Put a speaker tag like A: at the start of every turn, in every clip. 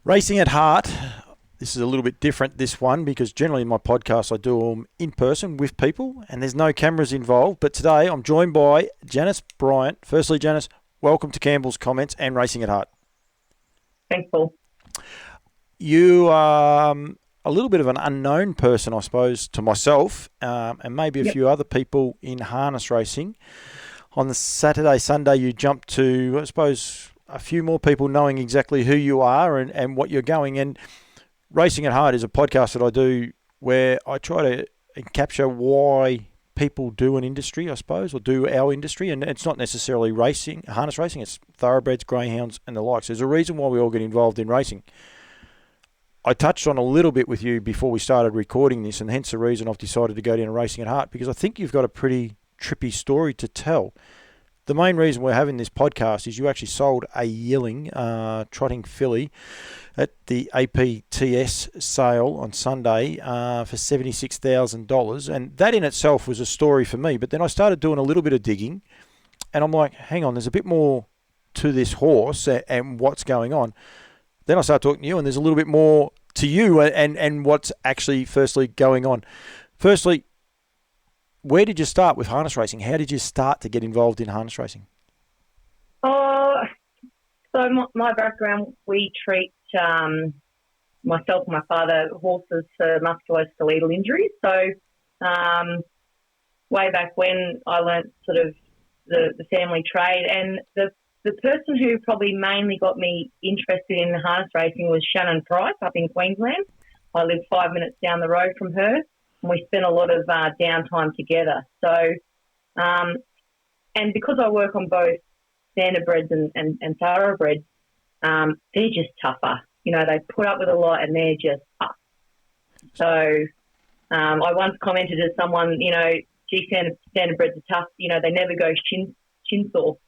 A: Racing at Heart. This is a little bit different, this one, because generally in my podcasts I do them in person with people and there's no cameras involved. But today I'm joined by Janice Bryant. Firstly, Janice, welcome to Campbell's Comments and Racing at Heart.
B: Thanks, Paul.
A: You are a little bit of an unknown person, I suppose, to myself and maybe a few other people in harness racing. On the Saturday, Sunday, you jumped to, I suppose, a few more people knowing exactly who you are and what you're going. And Racing at Heart is a podcast that I do where I try to capture why people do an industry, I suppose, or do our industry. And it's not necessarily racing, harness racing, it's thoroughbreds, greyhounds and the likes. There's a reason why we all get involved in racing. I touched on a little bit with you before we started recording this, and hence the reason I've decided to go down to Racing at Heart, because I think you've got a pretty trippy story to tell. The main reason we're having this podcast is you actually sold a yearling trotting filly at the APTS sale on Sunday for $76,000. And that in itself was a story for me. But then I started doing a little bit of digging and I'm like, hang on, there's a bit more to this horse and what's going on. Then I started talking to you and there's a little bit more to you and what's actually firstly going on. Firstly, where did you start with harness racing? How did you start to get involved in harness racing?
B: So my background, we treat myself and my father horses for musculoskeletal injuries. So way back when I learnt sort of the family trade, and the person who probably mainly got me interested in harness racing was Shannon Price up in Queensland. I lived 5 minutes down the road from her. And we spent a lot of downtime together. So, and because I work on both standardbreds and thoroughbreds, they're just tougher. You know, they put up with a lot and they're just tough. So I once commented to someone, you know, gee, standardbreds are tough. You know, they never go chin sore.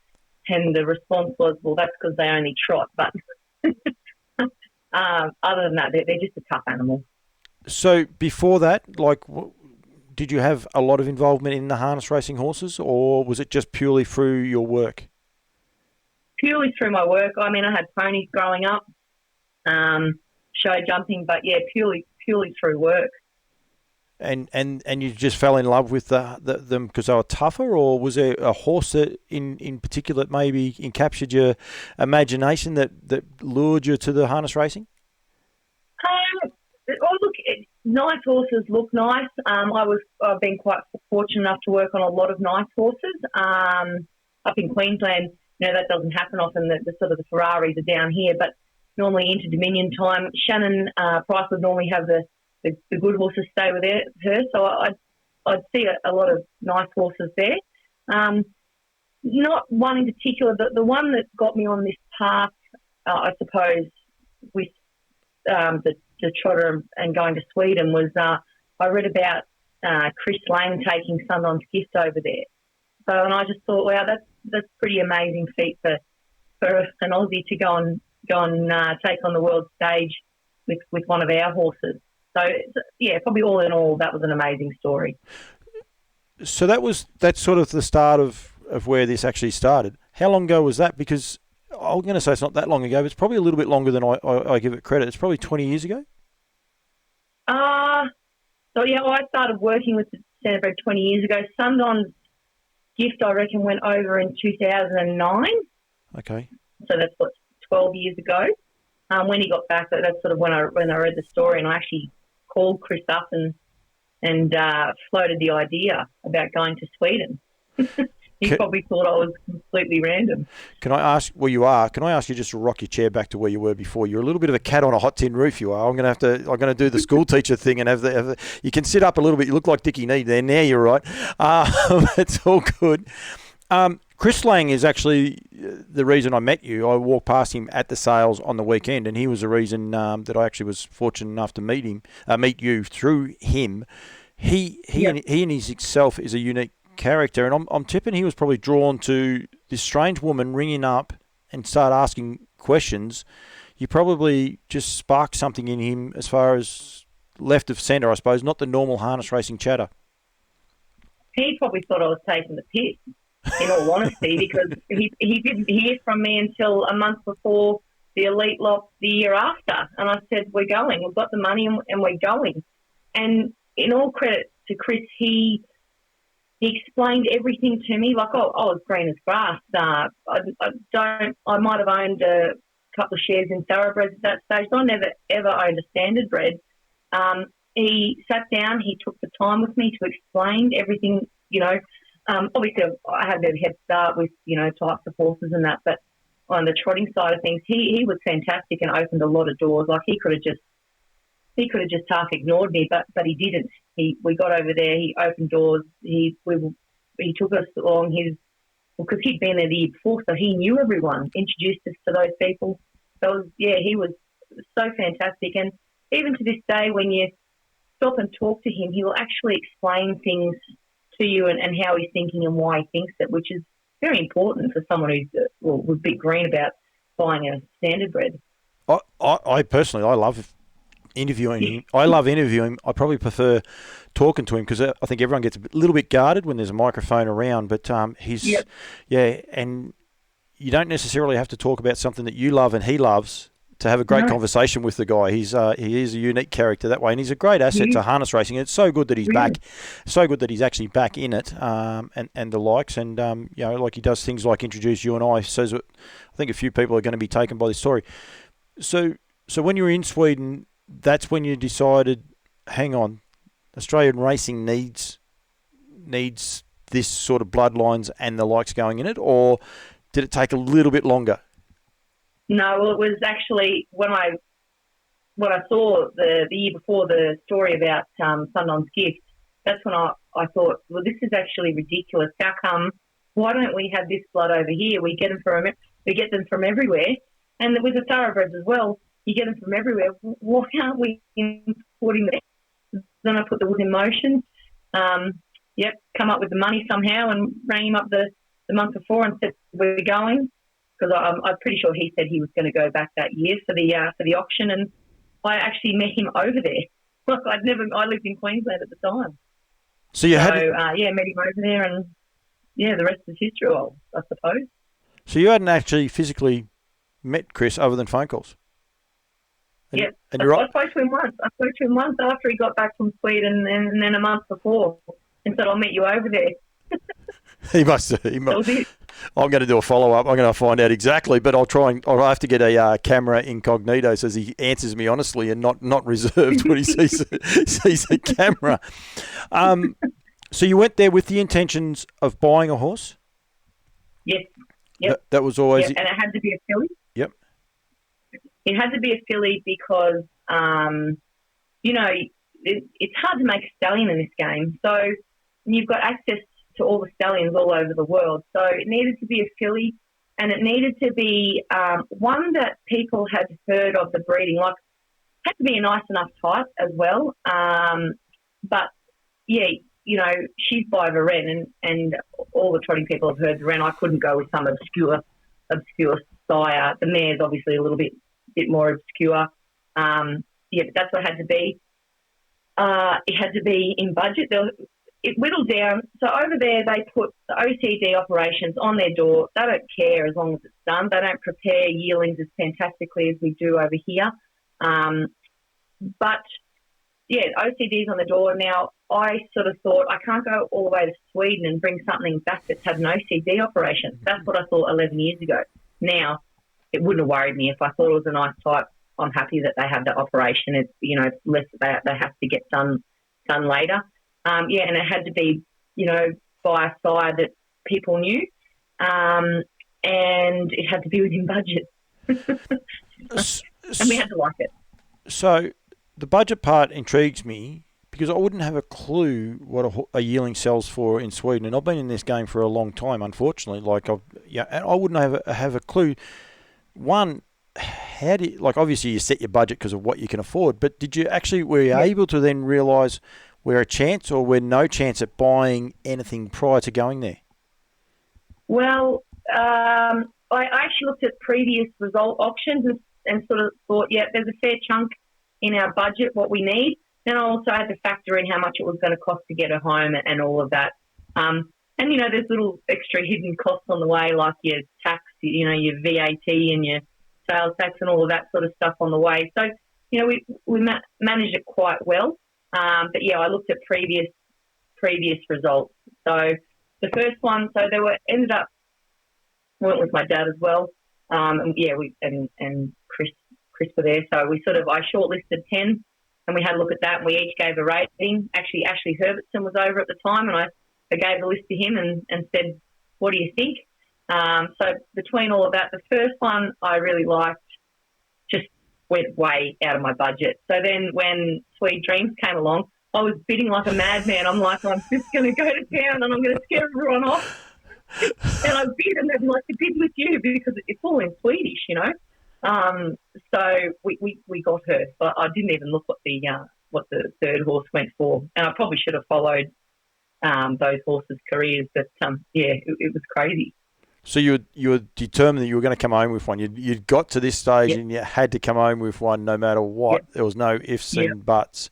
B: And the response was, well, that's because they only trot. But other than that, they're just a tough animal.
A: So before that, like, did you have a lot of involvement in the harness racing horses, or was it just purely through your work?
B: Purely through my work. I mean, I had ponies growing up, show jumping, but yeah, purely through work.
A: And you just fell in love with them because they were tougher, or was there a horse that in particular that maybe captured your imagination that lured you to the harness racing?
B: Oh, look, nice horses look nice. I've been quite fortunate enough to work on a lot of nice horses. Up in Queensland, you know, that doesn't happen often. The sort of the Ferraris are down here, but normally into Dominion time, Shannon Price would normally have the good horses stay with her. So I'd see a lot of nice horses there. Not one in particular. The one that got me on this path, I suppose, with the trotter and going to Sweden was I read about Chris Lang taking Sundon's Gift over there. So, and I just thought, wow, that's pretty amazing feat for an Aussie to go and take on the world stage with one of our horses. So yeah, probably all in all, that was an amazing story.
A: So that's sort of the start of where this actually started. How long ago was that? Because I'm going to say it's not that long ago, but it's probably a little bit longer than I give it credit. It's probably 20 years ago.
B: So yeah, I started working with the standardbred 20 years ago. Sundon's Gift, I reckon, went over in 2009.
A: Okay.
B: So that's 12 years ago. When he got back, that's sort of when I read the story, and I actually called Chris up and floated the idea about going to Sweden. He probably thought I was completely random.
A: Can I ask where you are? Can I ask you just to rock your chair back to where you were before? You're a little bit of a cat on a hot tin roof. You are. I'm going to do the school teacher thing and have the. You can sit up a little bit. You look like Dickie Need there. Now you're right. It's all good. Chris Lang is actually the reason I met you. I walked past him at the sales on the weekend, and he was the reason that I actually was fortunate enough to meet you through him. He in himself is a unique character, and I'm tipping he was probably drawn to this strange woman ringing up and start asking questions. You probably just sparked something in him as far as left of centre, I suppose, not the normal harness racing chatter.
B: He probably thought I was taking the piss, in all honesty, because he didn't hear from me until a month before the elite lot the year after. And I said, we're going. We've got the money and we're going. And in all credit to Chris, he explained everything to me. Like, I was green as grass. I might have owned a couple of shares in thoroughbreds at that stage, but I never, ever owned a standard bred. He sat down, he took the time with me to explain everything, obviously I had a bit of a head start with, types of horses and that, but on the trotting side of things, he was fantastic and opened a lot of doors. Like he could have just half ignored me, but he didn't. We got over there, he opened doors, he took us along because he'd been there the year before, so he knew everyone, introduced us to those people. So he was so fantastic. And even to this day, when you stop and talk to him, he will actually explain things to you and how he's thinking and why he thinks it, which is very important for someone who's a bit green about buying a standard bred.
A: I personally, I love interviewing him. I love interviewing him. I probably prefer talking to him because I think everyone gets a little bit guarded when there's a microphone around, but and you don't necessarily have to talk about something that you love and he loves to have a great conversation with the guy. He is a unique character that way, and he's a great asset to harness racing. It's so good that he's back, so good that he's actually back in it, and the likes, and like he does things like introduce you and I. Says I think a few people are going to be taken by this story. So when you were in Sweden, that's when you decided, hang on, Australian racing needs this sort of bloodlines and the likes going in it, or did it take a little bit longer?
B: No, well, it was actually when I saw the year before the story about Sundown's Gift, that's when I thought, well, this is actually ridiculous. How come? Why don't we have this blood over here? We get them from everywhere, and with the thoroughbreds as well, you get them from everywhere. Why aren't we importing them? Then I put the wheels in motion. Come up with the money somehow, and rang him up the month before and said, we're going. Because I'm pretty sure he said he was going to go back that year for the auction, and I actually met him over there. Like I lived in Queensland at the time.
A: So met him
B: over there, and the rest is history, I suppose.
A: So you hadn't actually physically met Chris other than phone calls?
B: I spoke to him once after he got back from Sweden, and then a month before, and said, I'll meet you over there.
A: He must. I'm going to do a follow-up. I'm going to find out exactly, but I'll have to get a camera incognito so he answers me honestly and not reserved when he sees the camera. So you went there with the intentions of buying a horse?
B: Yes. Yep.
A: That was always...
B: Yep. And it had to be a filly?
A: Yep.
B: It had to be a filly because, it's hard to make a stallion in this game. So you've got access to all the stallions all over the world. So it needed to be a filly, and it needed to be one that people had heard of the breeding. Like, it had to be a nice enough type as well. But, she's by Varen, and all the trotting people have heard Varen. I couldn't go with some obscure sire. The mare's obviously a little bit more obscure. But that's what it had to be. It had to be in budget. It whittled down. So over there, they put the OCD operations on their door. They don't care as long as it's done. They don't prepare yearlings as fantastically as we do over here. OCD's on the door. Now, I sort of thought, I can't go all the way to Sweden and bring something back that's had an OCD operation. That's what I thought 11 years ago. Now, it wouldn't have worried me if I thought it was a nice type. I'm happy that they have that operation. It's, less that they have to get done later. And it had to be, by a side that people knew, and it had to be within budget. And we had to like it.
A: So the budget part intrigues me because I wouldn't have a clue what a yearling sells for in Sweden, and I've been in this game for a long time, unfortunately. And I wouldn't have a clue. One, how do you, obviously you set your budget because of what you can afford, but were you able to then realise we're a chance or we're no chance at buying anything prior to going there?
B: Well, I actually looked at previous result auctions and sort of thought, there's a fair chunk in our budget, what we need. Then I also had to factor in how much it was going to cost to get a home and all of that. And, there's little extra hidden costs on the way, like your tax, your VAT and your sales tax and all of that sort of stuff on the way. So, we managed it quite well. But yeah, I looked at previous results. So the first one, so they ended up, went with my dad as well. And yeah, and Chris were there. So I shortlisted 10 and we had a look at that and we each gave a rating. Actually, Ashley Herbertson was over at the time and I gave the list to him and said, what do you think? So between all of that, the first one I really liked, just went way out of my budget. So then when Sweet Dreams came along, I was bidding like a madman. I'm like, I'm just going to go to town and I'm going to scare everyone off. And I bid, and they're like, I bid with you because it's all in Swedish, So we got her, but I didn't even look what the third horse went for, and I probably should have followed those horses' careers. But it was crazy.
A: So you were determined that you were going to come home with one. You'd got to this stage and you had to come home with one no matter what. There was no ifs and buts.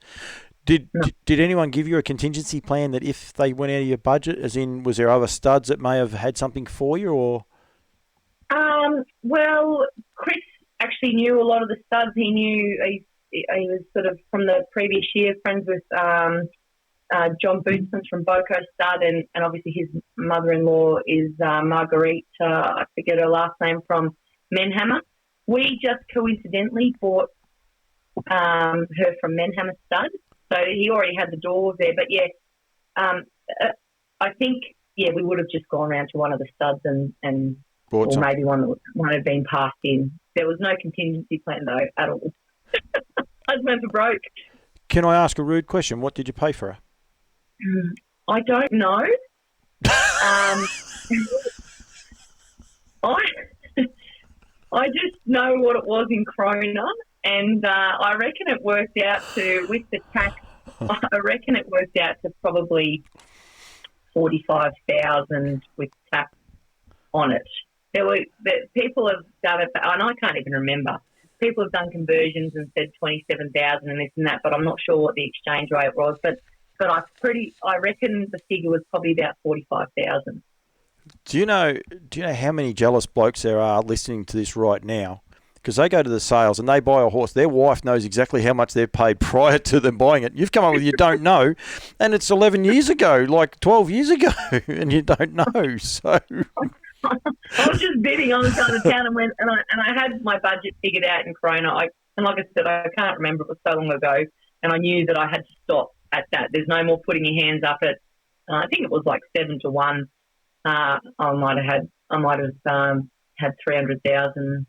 A: Did anyone give you a contingency plan that if they went out of your budget, as in was there other studs that may have had something for you? Or
B: well, Chris actually knew a lot of the studs. He knew he was sort of from the previous year friends with John Bootsman's from Boko Stud, and obviously his mother-in-law is Marguerite, I forget her last name, from Menhammer. We just coincidentally bought her from Menhammer Stud, so he already had the doors there. But I think we would have just gone around to one of the studs and or maybe one had been passed in. There was no contingency plan though at all. I just went for broke.
A: Can I ask a rude question? What did you pay for her?
B: I don't know. I just know what it was in Krona, and I reckon it worked out to, with the tax, probably 45,000 with tax on it. People have done it, and I can't even remember. People have done conversions and said 27,000 and this and that, but I'm not sure what the exchange rate was. But I reckon the figure was probably about 45,000.
A: Do you know how many jealous blokes there are listening to this right now? Because they go to the sales and they buy a horse. Their wife knows exactly how much they've paid prior to them buying it. You've come up with you don't know, and it's 11 years ago, like 12 years ago, and you don't know. So
B: I was just bidding on the side of town and I had my budget figured out in Corona. And like I said, I can't remember, it was so long ago, and I knew that I had to stop at that. There's no more putting your hands up at. I think it was like 7-1. I might have had 300,000.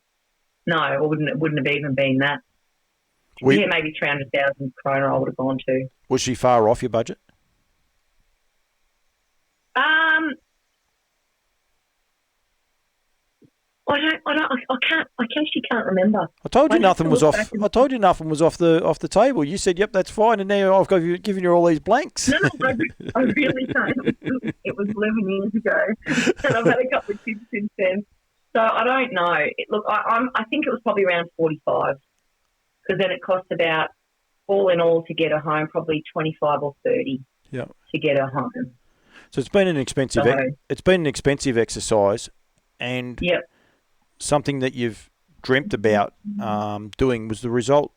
B: No, it wouldn't have even been that. Maybe 300,000 Krona I would have gone to.
A: Was she far off your budget?
B: I actually can't remember.
A: I told you nothing was off. I told you nothing was off the table. You said, "Yep, that's fine," and now I've given you all these blanks.
B: No, I really don't. It was 11 years ago, and I've had a couple of kids since then. So I don't know. I think it was probably around 45, because then it cost about, all in all, to get her home, probably 25 or 30.
A: Yeah.
B: To get her home.
A: So it's been an expensive. It's been an expensive exercise, and something that you've dreamt about doing. Was the result,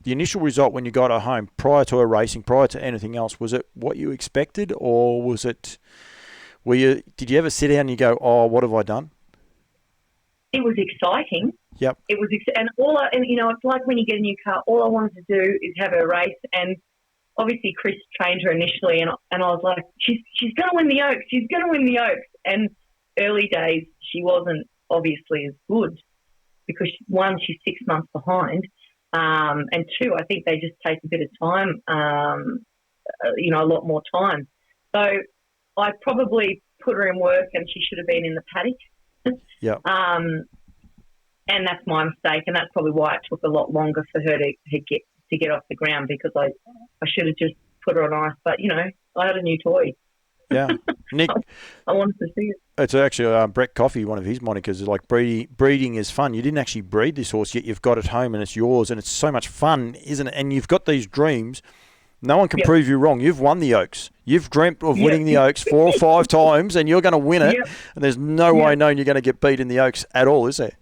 A: the initial result when you got her home, prior to her racing, prior to anything else, was it what you expected, or was it? Did you ever sit down and you go, "Oh, what have I done?"
B: It was exciting.
A: Yep.
B: It was, it's like when you get a new car. All I wanted to do is have her race, and obviously Chris trained her initially, and I was like, she's going to win the Oaks. She's going to win the Oaks. And early days, she wasn't obviously as good because one, she's 6 months behind, and two, I think they just take a bit of time, a lot more time. So I probably put her in work, and she should have been in the paddock.
A: Yeah.
B: And that's my mistake, and that's probably why it took a lot longer for her to get off the ground, because I should have just put her on ice. But I had a new toy.
A: Yeah, Nick.
B: I wanted to see it.
A: It's actually Brett Coffey. One of his monikers is like breeding is fun. You didn't actually breed this horse, yet you've got it home and it's yours, and it's so much fun, isn't it? And you've got these dreams. No one can prove you wrong. You've won the Oaks. You've dreamt of winning the Oaks 4 or 5 times, and you're going to win it. And there's no way known you're going to get beat in the Oaks at all, is there?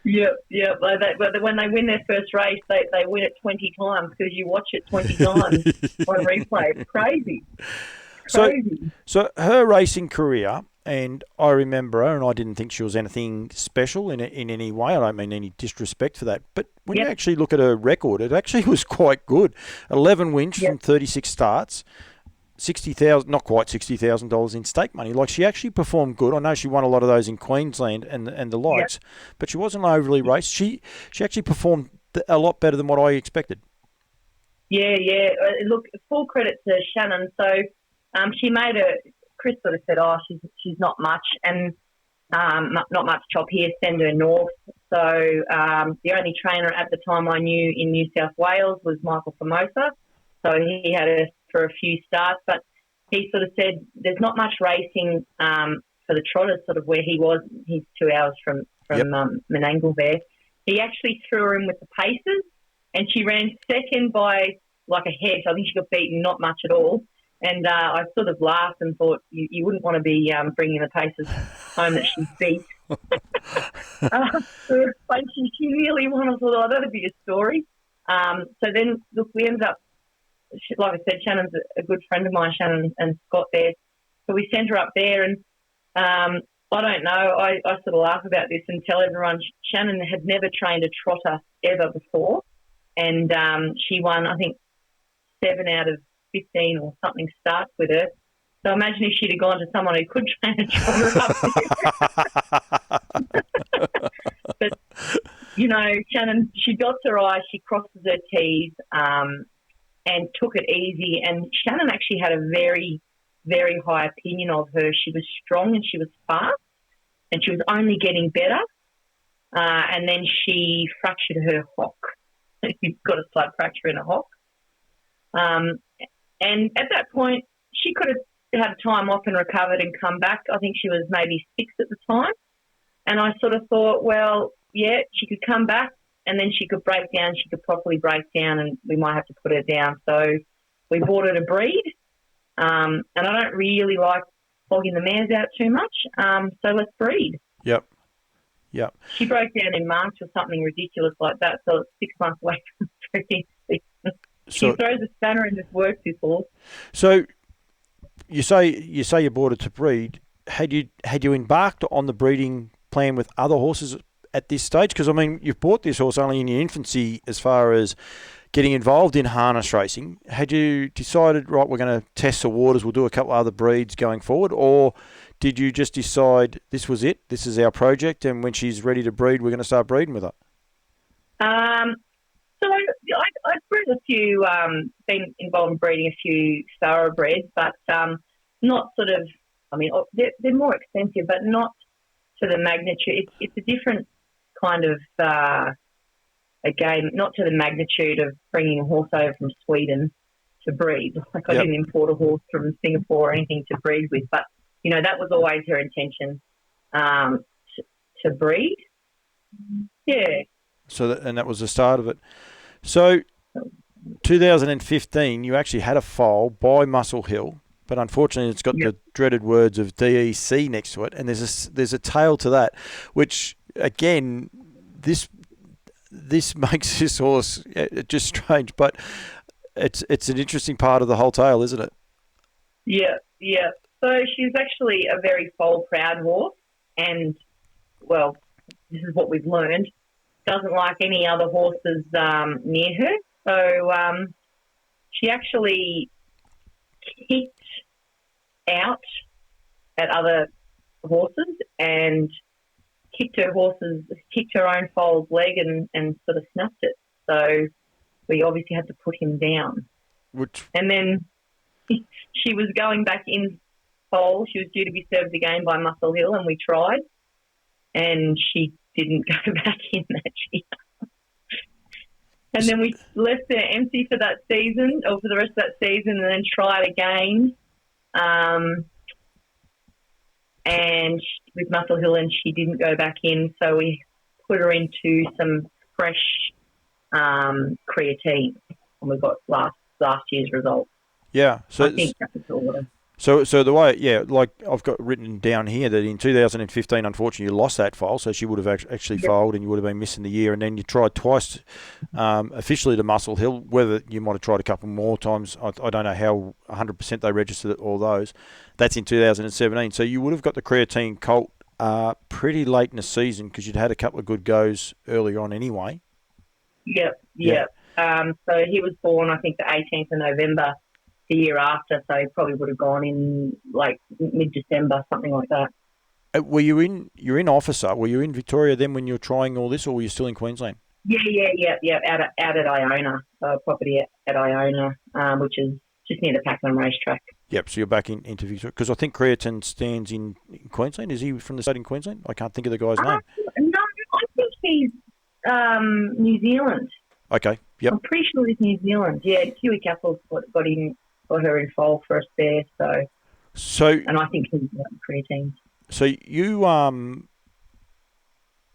B: But when they win their first race, they win it 20 times because you watch it 20 times on replay. It's crazy.
A: So, so her racing career, and I remember her, and I didn't think she was anything special in any way. I don't mean any disrespect for that. But when you actually look at her record, it actually was quite good. 11 wins from 36 starts. 60,000, not quite $60,000 in stake money. Like, she actually performed good. I know she won a lot of those in Queensland and the likes, but she wasn't overly raced. She actually performed a lot better than what I expected.
B: Yeah. Look, full credit to Shannon. So she made Chris sort of said, "Oh, she's not much," and not much chop here. Send her north. So the only trainer at the time I knew in New South Wales was Michael Formosa. So he had her for a few starts, but he sort of said there's not much racing for the trotters, sort of where he was. He's 2 hours from Menangle there. He actually threw her in with the paces, and she ran second by like a head. I think she got beaten not much at all. And I sort of laughed and thought you wouldn't want to be bringing the paces home that she beat. But she nearly won. I thought, that'd be a story. So then, look, we ended up, like I said, Shannon's a good friend of mine, Shannon and Scott there. So we sent her up there, and I don't know, I sort of laugh about this and tell everyone Shannon had never trained a trotter ever before, and she won, I think, 7 out of 15 or something starts with her. So imagine if she'd have gone to someone who could train a trotter up there. But, Shannon, she dots her I's, she crosses her T's, and took it easy. And Shannon actually had a very, very high opinion of her. She was strong and she was fast, and she was only getting better. And then she fractured her hock. You've got a slight fracture in a hock. And at that point, she could have had time off and recovered and come back. I think she was maybe 6 at the time. And I sort of thought, well, yeah, she could come back, and then she could break down. She could properly break down, and we might have to put her down. So we bought her to breed. And I don't really like flogging the mares out too much. So let's breed.
A: Yep.
B: She broke down in March or something ridiculous like that. So it's 6 months away from breeding. She throws a spanner in this works, this horse.
A: So you say you bought it to breed. Had you embarked on the breeding plan with other horses at this stage? Because, I mean, you've bought this horse only in your infancy as far as getting involved in harness racing. Had you decided, right, we're going to test the waters, we'll do a couple other breeds going forward, or did you just decide this was it, this is our project, and when she's ready to breed, we're going to start breeding with her?
B: So I've bred a few, been involved in breeding a few thoroughbreds, but not sort of, I mean, they're more expensive, but not to the magnitude. It's a different kind of a game, not to the magnitude of bringing a horse over from Sweden to breed. Like, I didn't import a horse from Singapore or anything to breed with, but, that was always her intention, to breed. Yeah.
A: So that was the start of it. So 2015, you actually had a foal by Muscle Hill, but unfortunately it's got the dreaded words of DEC next to it, and there's a tail to that, which, again, this makes this horse just strange, but it's an interesting part of the whole tale, isn't it?
B: Yeah. So she's actually a very foal-proud horse, and, well, this is what we've learned, doesn't like any other horses near her. So she actually kicked out at other horses and kicked her own foal's leg and sort of snuffed it. So we obviously had to put him down. And then she was going back in foal. She was due to be served again by Muscle Hill, and we tried, and she didn't go back in that year. And then we left her empty for that season, or for the rest of that season, and then tried again. And with Muscle Hill, and she didn't go back in, so we put her into some fresh creatine, and we got last year's results.
A: Yeah, so
B: I think that was all of them.
A: So the way, like I've got written down here that in 2015, unfortunately, you lost that foal, so she would have actually
B: Yep.
A: foaled and you would have been missing the year. And then you tried twice officially to Muscle Hill. Whether you might have tried a couple more times, I don't know how 100% they registered all those. That's in 2017. So you would have got the creatine colt pretty late in the season because you'd had a couple of good goes early on anyway.
B: Yep.
A: Yeah.
B: Yep. So he was born, I think, the 18th of November the year after, so he probably would have gone in like mid-December, something like that.
A: You're in Officer, were you in Victoria then when you were trying all this, or were you still in Queensland?
B: Yeah. Out at Iona, property at Iona, which is just near the Pakenham racetrack.
A: Yep, so you're back into Victoria. Because I think Creatine stands in Queensland. Is he from the state in Queensland? I can't think of the guy's name.
B: No, I think he's New Zealand.
A: Okay, yep.
B: I'm pretty sure he's New Zealand. Yeah, Kiwi Castle's got her in foal for us there. And I think he's creatine.
A: So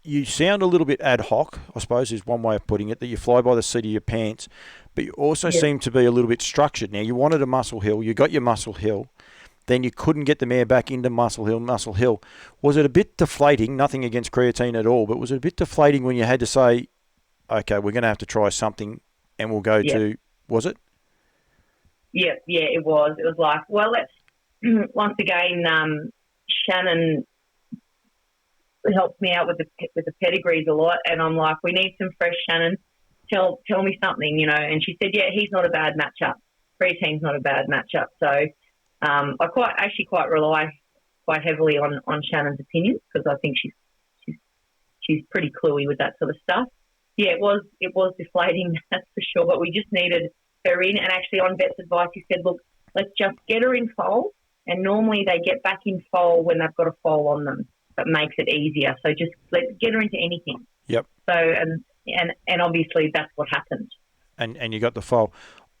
A: you sound a little bit ad hoc, I suppose is one way of putting it, that you fly by the seat of your pants, but you also seem to be a little bit structured. Now, you wanted a Muscle Hill, you got your Muscle Hill, then you couldn't get the mare back into Muscle Hill. Was it a bit deflating, nothing against creatine at all, but was it a bit deflating when you had to say, okay, we're going to have to try something and we'll go to, was it?
B: Yeah, it was. It was like, well, let's, once again, Shannon helps me out with the pedigrees a lot, and I'm like, we need some fresh Shannon. Tell me something, And she said, yeah, he's not a bad matchup. Creatine's not a bad matchup. So I quite rely quite heavily on Shannon's opinion because I think she's pretty cluey with that sort of stuff. Yeah, it was deflating, that's for sure. But we just needed her in, and actually on Vet's advice, he said, look, let's just get her in foal, and normally they get back in foal when they've got a foal on them. That makes it easier. So just let's get her into anything.
A: Yep.
B: So and obviously that's what happened.
A: And you got the foal.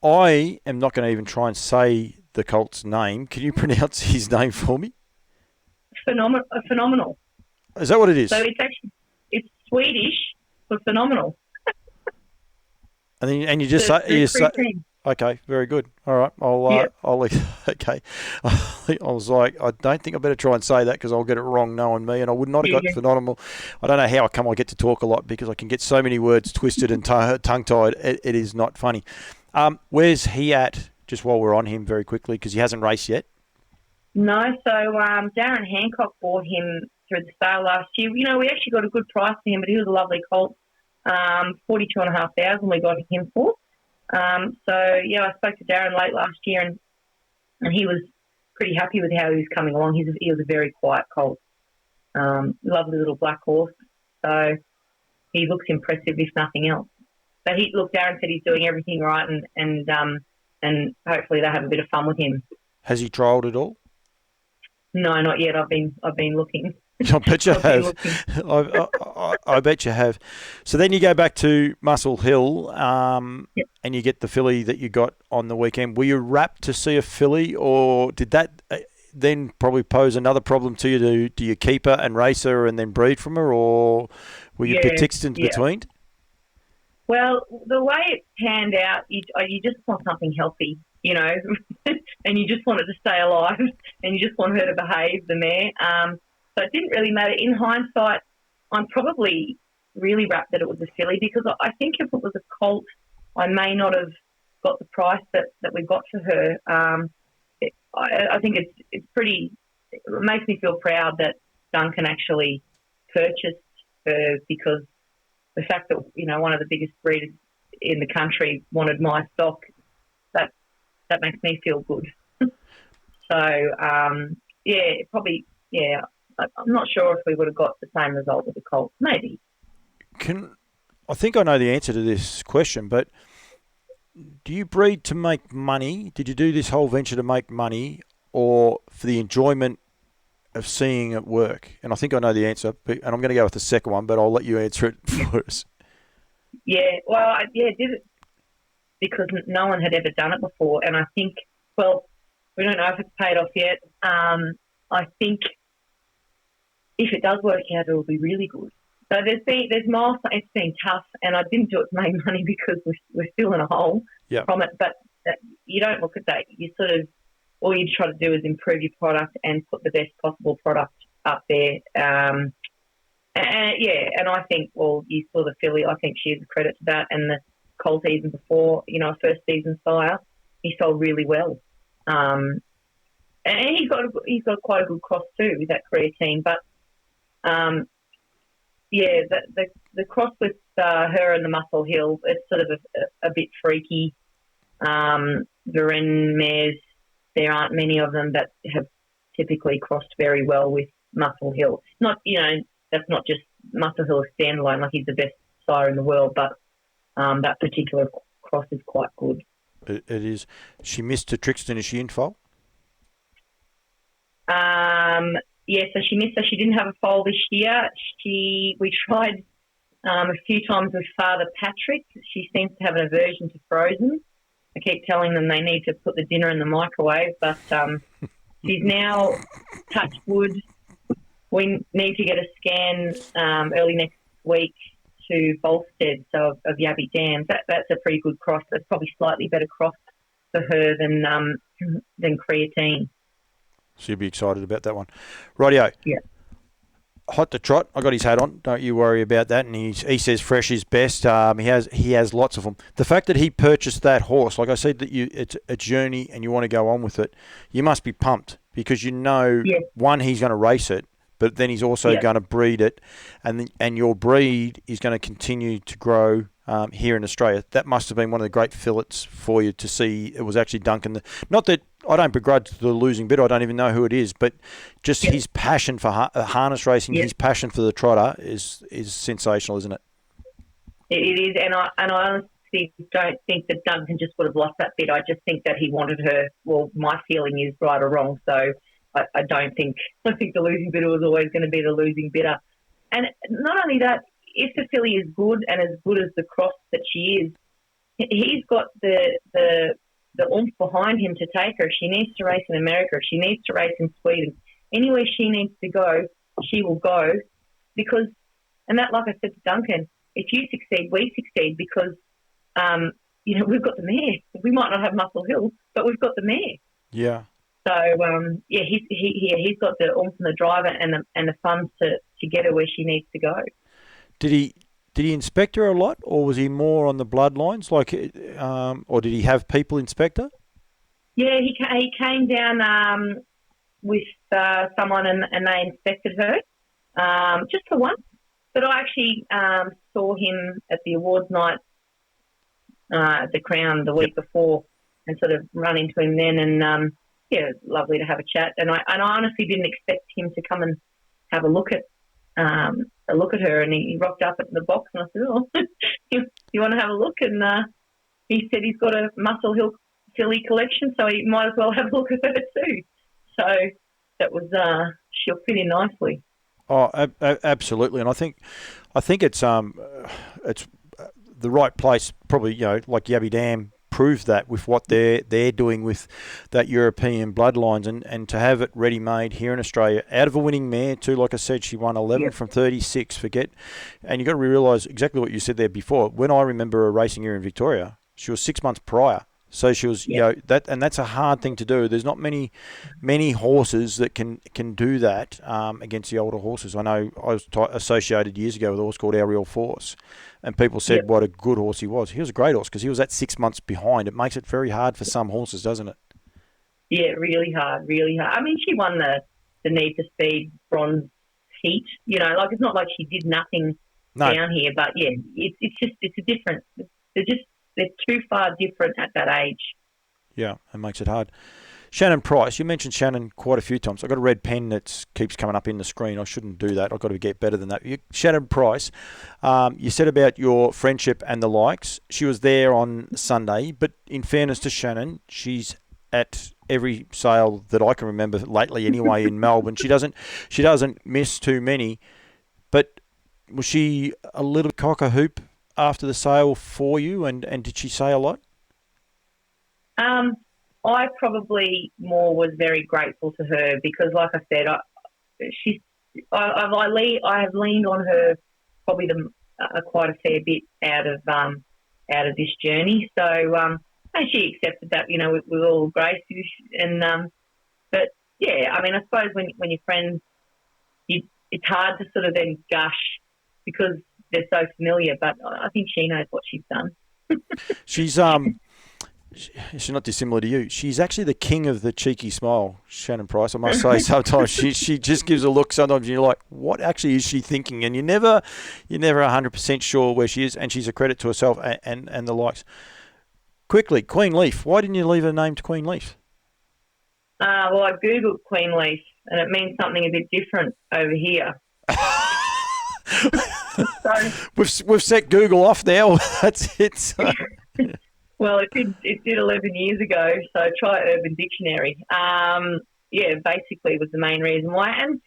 A: I am not going to even try and say the colt's name. Can you pronounce his name for me?
B: Phenomenal.
A: Is that what it is?
B: So it's Swedish for phenomenal.
A: And you just say. Okay, very good. All right, I'll okay. I was like, I don't think I better try and say that because I'll get it wrong, knowing me, and I would not have got phenomenal. I don't know how I get to talk a lot because I can get so many words twisted and tongue-tied. It is not funny. Where's he at? Just while we're on him, very quickly, because he hasn't raced yet.
B: No, so Darren Hancock bought him through the sale last year. We actually got a good price for him, but he was a lovely colt. 42,500 we got him for. I spoke to Darren late last year, and he was pretty happy with how he was coming along. He was a very quiet colt, lovely little black horse. So he looks impressive, if nothing else. But Darren said he's doing everything right, and hopefully they have a bit of fun with him.
A: Has he trialled at all?
B: No, not yet. I've been looking.
A: I bet you have. I bet you have. So then you go back to Muscle Hill, and you get the filly that you got on the weekend. Were you rapt to see a filly, or did that then probably pose another problem to you? Do you keep her and race her and then breed from her, or were you betwixt in between?
B: Well, the way it panned out, you just want something healthy, and you just want it to stay alive, and you just want her to behave, the mare. So it didn't really matter. In hindsight, I'm probably really rapt that it was a filly because I think if it was a colt, I may not have got the price that we got for her. I think it's pretty. It makes me feel proud that Duncan actually purchased her because the fact that one of the biggest breeders in the country wanted my stock, that makes me feel good. So probably. I'm not sure if we would have got the same result with the colt. Maybe.
A: I think I know the answer to this question, but do you breed to make money? Did you do this whole venture to make money or for the enjoyment of seeing it work? And I think I know the answer, and I'm going to go with the second one, but I'll let you answer it first.
B: Yeah, well, I did it because no one had ever done it before, and I think, we don't know if it's paid off yet. I think if it does work out, it will be really good. So there's milestones. It's been tough, and I didn't do it to make money because we're still in a hole from it. But you don't look at that. You sort of all you try to do is improve your product and put the best possible product up there. And I think, well, you saw the filly. I think she's a credit to that. And the colt season before, first season sire, he sold really well. And he's got quite a good cross too with that Creatine. But the cross with her and the Muscle Hill, it's sort of a bit freaky. Varennes mares, there aren't many of them that have typically crossed very well with Muscle Hill. Not, that's not just Muscle Hill standalone, like he's the best sire in the world, but that particular cross is quite good.
A: It is. She missed to Trixton. Is she in foal?
B: So she missed. So she didn't have a foal this year. We tried a few times with Father Patrick. She seems to have an aversion to frozen. I keep telling them they need to put the dinner in the microwave, but she's now, touch wood, we need to get a scan early next week to Volstead, so of Yabby Dams. That's a pretty good cross. That's probably slightly better cross for her than Creatine.
A: So you'll be excited about that one. Rightio.
B: Yeah.
A: Hot to Trot, I got his hat on. Don't you worry about that. And he says fresh is best. He has lots of them. The fact that he purchased that horse, like I said, that it's a journey and you want to go on with it, you must be pumped because one, he's going to race it, but then he's also going to breed it, and your breed is going to continue to grow here in Australia. That must have been one of the great fillets for you to see. It was actually Duncan. Not that I don't begrudge the losing bit. I don't even know who it is, but just his passion for harness racing, his passion for the trotter is sensational, isn't it?
B: It is, and I honestly don't think that Duncan just would have lost that bit. I just think that he wanted her. Well, my feeling is right or wrong, so I don't think. I think the losing bidder was always going to be the losing bidder, and not only that, if the filly is good and as good as the cross that she is, he's got the oomph behind him to take her. If she needs to race in America, if she needs to race in Sweden, anywhere she needs to go, she will go. Because, and that, like I said to Duncan, if you succeed, we succeed because, we've got the mare. We might not have Muscle Hill, but we've got the mare.
A: Yeah.
B: So, he's got the oomph and the drive and the funds to get her where she needs to go.
A: Did he inspect her a lot, or was he more on the bloodlines? Or did he have people inspect her?
B: Yeah, he came down with someone and they inspected her just for once. But I actually saw him at the awards night at the Crown the week before and sort of run into him then. And lovely to have a chat. And I honestly didn't expect him to come and have a look at her, and he rocked up at the box, and I said, "Oh, you want to have a look?" And he said he's got a Muscle Hill filly collection, so he might as well have a look at her too. So that was she'll fit in nicely.
A: Oh, absolutely, and I think it's the right place. Probably, like Yabby Dam proved that with what they're doing with that European bloodlines, and to have it ready made here in Australia out of a winning mare too. Like I said, she won 11 from 36. And you got to realise exactly what you said there before. When I remember her racing here in Victoria, she was 6 months prior. So she was, that's a hard thing to do. There's not many horses that can do that against the older horses. I know I was associated years ago with a horse called Ariel Force, and people said what a good horse he was. He was a great horse because he was at 6 months behind. It makes it very hard for some horses, doesn't it?
B: Yeah, really hard, really hard. I mean, she won the Need for Speed bronze heat. It's not like she did nothing down here, but it's a different. They're too far different at that age.
A: Yeah, it makes it hard. Shannon Price, you mentioned Shannon quite a few times. I've got a red pen that keeps coming up in the screen. I shouldn't do that. I've got to get better than that. Shannon Price, you said about your friendship and the likes. She was there on Sunday, but in fairness to Shannon, she's at every sale that I can remember lately anyway in Melbourne. She doesn't miss too many, but was she a little cock a hoop after the sale for you, and did she say a lot?
B: I probably more was very grateful to her because, like I said, I have leaned on her probably quite a fair bit out of this journey. So, and And she accepted that, with all grace. And but yeah, I mean, I suppose when you're friends, it's hard to sort of then gush because they're so familiar. But I think she knows what she's done.
A: She's she's not dissimilar to you. She's actually the king of the cheeky smile, Shannon Price. I must say, sometimes she just gives a look. Sometimes you're like, what actually is she thinking? And you're never 100% sure where she is. And she's a credit to herself and the likes. Quickly, Queen Leaf. Why didn't you leave her name to Queen Leaf?
B: Well, I googled Queen Leaf, and it means something a bit different over here.
A: So, we've set Google off now. That's it. So.
B: Well, it did 11 years ago, so try Urban Dictionary. Basically was the main reason why. And,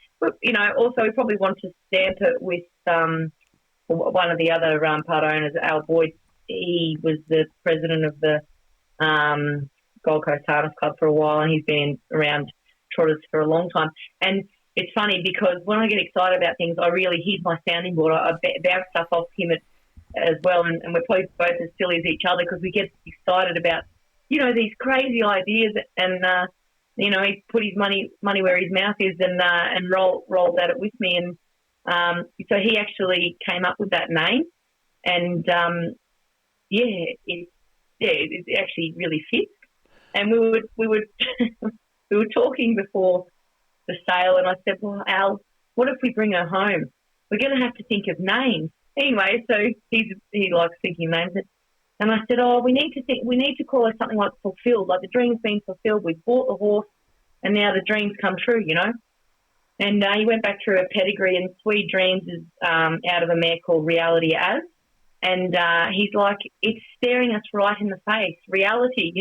B: also we probably want to stamp it with one of the other part owners, Al Boyd. He was the president of the Gold Coast Harness Club for a while, and he's been around trotters for a long time. And it's funny because when I get excited about things, I really hit my sounding board. I bounce stuff off him as well, and we're probably both as silly as each other because we get excited about, these crazy ideas, and he put his money where his mouth is, and rolled at it with me, and so he actually came up with that name, and it actually really fits. And we were we were talking before the sale, and I said, well, Al, what if we bring her home? We're going to have to think of names. Anyway, so he likes thinking names. And I said, we need to call her something like Fulfilled, like the dream's been fulfilled. We've bought the horse, and now the dream's come true, And he went back through her pedigree, and Sweet Dreams is out of a mare called Reality As. And he's like, it's staring us right in the face, reality,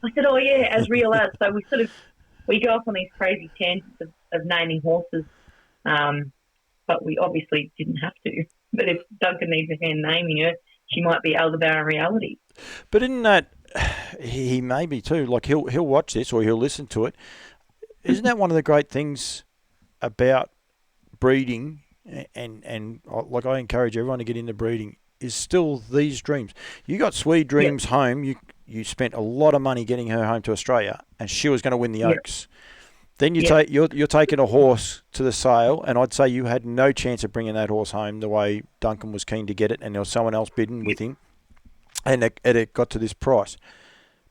B: I said, oh, yeah, as real as. So we go off on these crazy tangents of naming horses, but we obviously didn't have to. But if Duncan needs a hand naming her, she might be Aldebaran Reality.
A: But isn't that, he may be too, like he'll watch this or he'll listen to it. Isn't that one of the great things about breeding, and like I encourage everyone to get into breeding, is still these dreams. You got Sweet Dreams home, you spent a lot of money getting her home to Australia, and she was going to win the Oaks. Then you're taking a horse to the sale, and I'd say you had no chance of bringing that horse home the way Duncan was keen to get it, and there was someone else bidding with him, and it got to this price.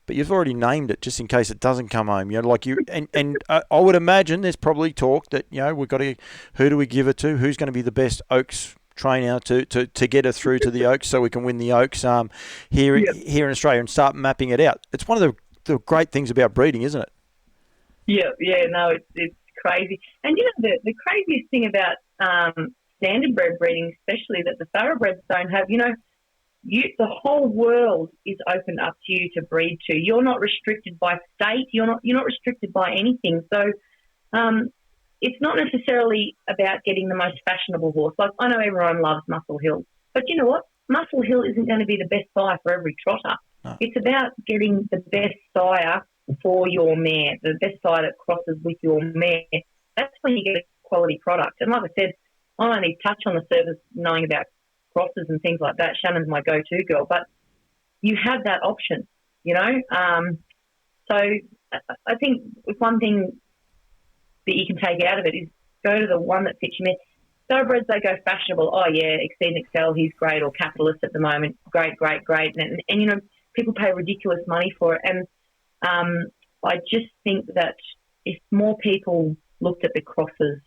A: But you've already named it just in case it doesn't come home. And I would imagine there's probably talk that we've got to, who do we give it to? Who's going to be the best Oaks trainer to get her through to the Oaks so we can win the Oaks here in Australia and start mapping it out. It's one of the great things about breeding, isn't it?
B: No, it's crazy. And the craziest thing about standard bred breeding, especially that the thoroughbreds don't have, the whole world is opened up to you to breed to. You're not restricted by state. You're not restricted by anything. So it's not necessarily about getting the most fashionable horse. Like, I know everyone loves Muscle Hill, but you know what? Muscle Hill isn't going to be the best sire for every trotter. No. It's about getting the best sire for your mare, the best sire that crosses with your mare. That's when you get a quality product. And like I said, I only touch on the surface knowing about crosses and things like that. Shannon's my go-to girl, but you have that option, So I think one thing that you can take out of it is go to the one that fits your mare. Thoroughbreds, they go fashionable. Oh, yeah, Exceed and Excel, he's great, or Capitalist at the moment, great. And people pay ridiculous money for it. And I just think that if more people looked at the crosses,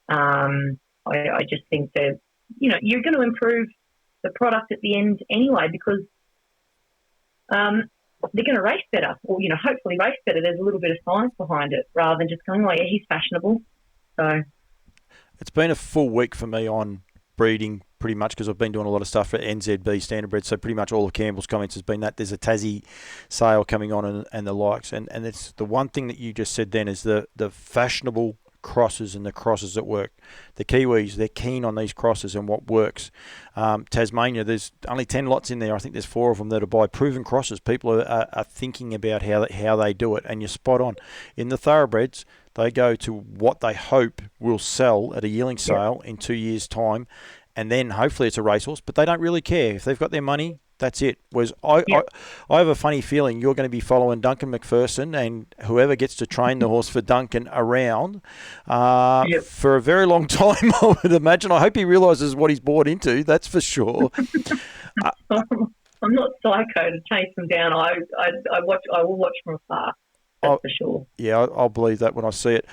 B: I just think that, you're going to improve the product at the end anyway because they're going to race better or, hopefully race better. There's a little bit of science behind it rather than just going, oh, yeah, he's fashionable. So
A: it's been a full week for me on breeding pretty much because I've been doing a lot of stuff for NZB Standardbred. So pretty much all of Campbell's comments has been that there's a Tassie sale coming on and the likes. And it's the one thing that you just said then is the fashionable crosses and the crosses that work. The Kiwis, they're keen on these crosses and what works. Tasmania, there's only 10 lots in there. I think there's 4 of them that are by proven crosses. People are thinking about how they do it, and you're spot on. In the thoroughbreds, they go to what they hope will sell at a yearling sale in 2 years' time, and then hopefully it's a racehorse, but they don't really care. If they've got their money, That's it. I have a funny feeling you're going to be following Duncan McPherson and whoever gets to train the horse for Duncan around for a very long time, I would imagine. I hope he realises what he's bought into, that's for sure.
B: I'm not psycho to chase them down. I will watch from afar, that's for sure.
A: Yeah, I'll believe that when I see it.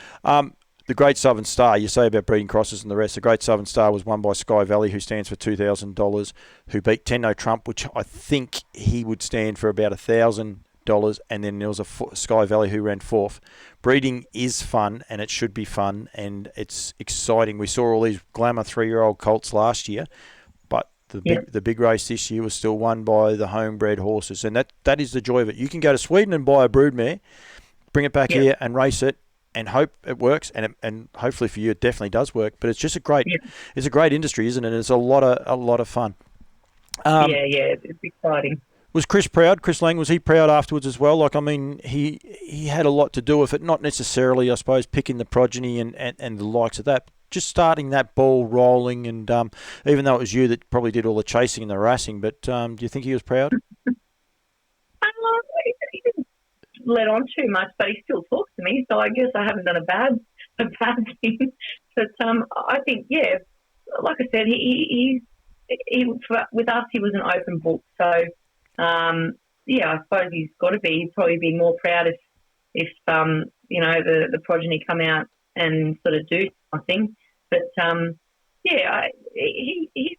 A: The Great Southern Star, you say about breeding crosses and the rest. The Great Southern Star was won by Sky Valley, who stands for $2,000, who beat Tenno Trump, which I think he would stand for about $1,000. And then there was a Sky Valley who ran fourth. Breeding is fun, and it should be fun, and it's exciting. We saw all these glamour 3-year-old colts last year, but the big race this year was still won by the homebred horses, and that is the joy of it. You can go to Sweden and buy a broodmare, bring it back here and race it, and hope it works, and hopefully for you it definitely does work. But it's just it's a great industry, isn't it? And it's a lot of fun.
B: It's exciting.
A: Was Chris proud? Chris Lang, was he proud afterwards as well? Like, I mean, he had a lot to do with it, not necessarily, I suppose, picking the progeny and the likes of that. Just starting that ball rolling, and even though it was you that probably did all the chasing and the harassing, but do you think he was proud?
B: He didn't let on too much, but he still talks to me, so I guess I haven't done a bad thing. But I think, like I said, he with us he was an open book. So I suppose he's got to be. He'd probably be more proud if the progeny come out and sort of do something. But he's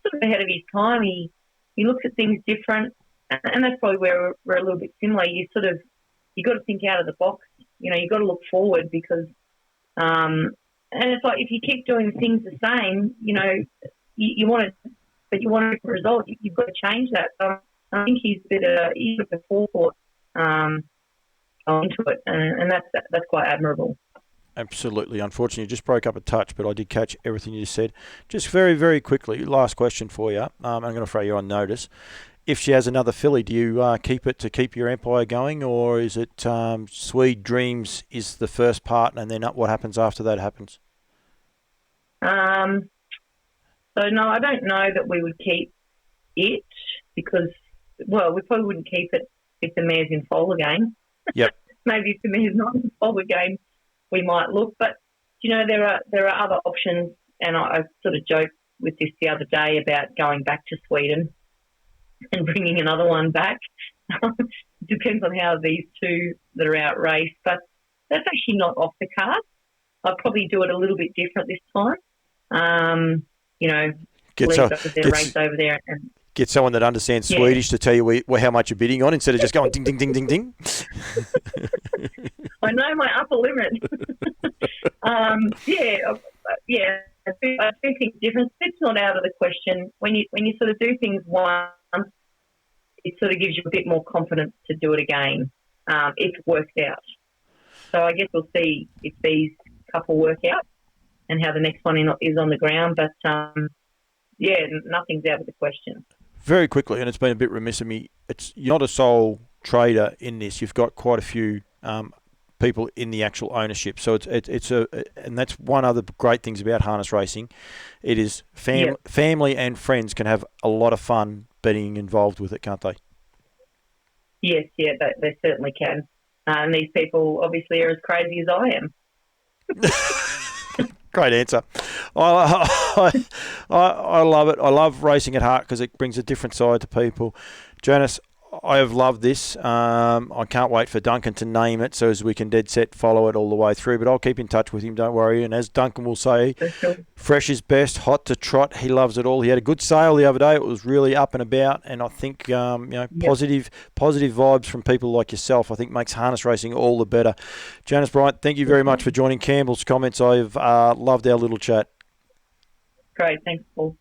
B: sort of ahead of his time. He looks at things different, and that's probably where we're a little bit similar. You got to think out of the box. You got to look forward, because, and it's like if you keep doing things the same, you want to, but you want a different result. You've got to change that. So I think he's a bit forethought into it, and that's quite admirable.
A: Absolutely. Unfortunately, you just broke up a touch, but I did catch everything you said. Just very, very quickly, last question for you. I'm going to throw you on notice. If she has another filly, do you keep it to keep your empire going, or is it Swede Dreams is the first part, and then what happens after that happens?
B: So, no, I don't know that we would keep it, because, we probably wouldn't keep it if the mare's in foal again.
A: Yep.
B: Maybe if the mare's not in foal again, we might look. But, there are other options, and I sort of joked with this the other day about going back to Sweden and bringing another one back. Depends on how these two that are out race, but that's actually not off the card. I'll probably do it a little bit different this time. Race over there and
A: get someone that understands Swedish to tell you how much you're bidding on, instead of just going ding, ding, ding, ding, ding.
B: I know my upper limit. I do think different. It's not out of the question. When you sort of do things once, it sort of gives you a bit more confidence to do it again if it works out. So I guess we'll see if these couple work out and how the next one is on the ground. But, nothing's out of the question.
A: Very quickly, and it's been a bit remiss of me, you're not a sole trader in this. You've got quite a few people in the actual ownership. So and that's one of the great things about harness racing. It is family and friends can have a lot of fun being involved with it, can't they?
B: Yes, they certainly can. And these people obviously are as crazy as I am.
A: Great answer. I love it. I love racing at heart because it brings a different side to people. Janice, I have loved this. I can't wait for Duncan to name it so as we can dead set follow it all the way through. But I'll keep in touch with him, don't worry. And as Duncan will say, fresh is best, hot to trot. He loves it all. He had a good sale the other day. It was really up and about. And I think positive vibes from people like yourself, I think makes harness racing all the better. Janice Bryant, thank you very much for joining Campbell's Comments. I've loved our little chat.
B: Great. Thanks, Paul.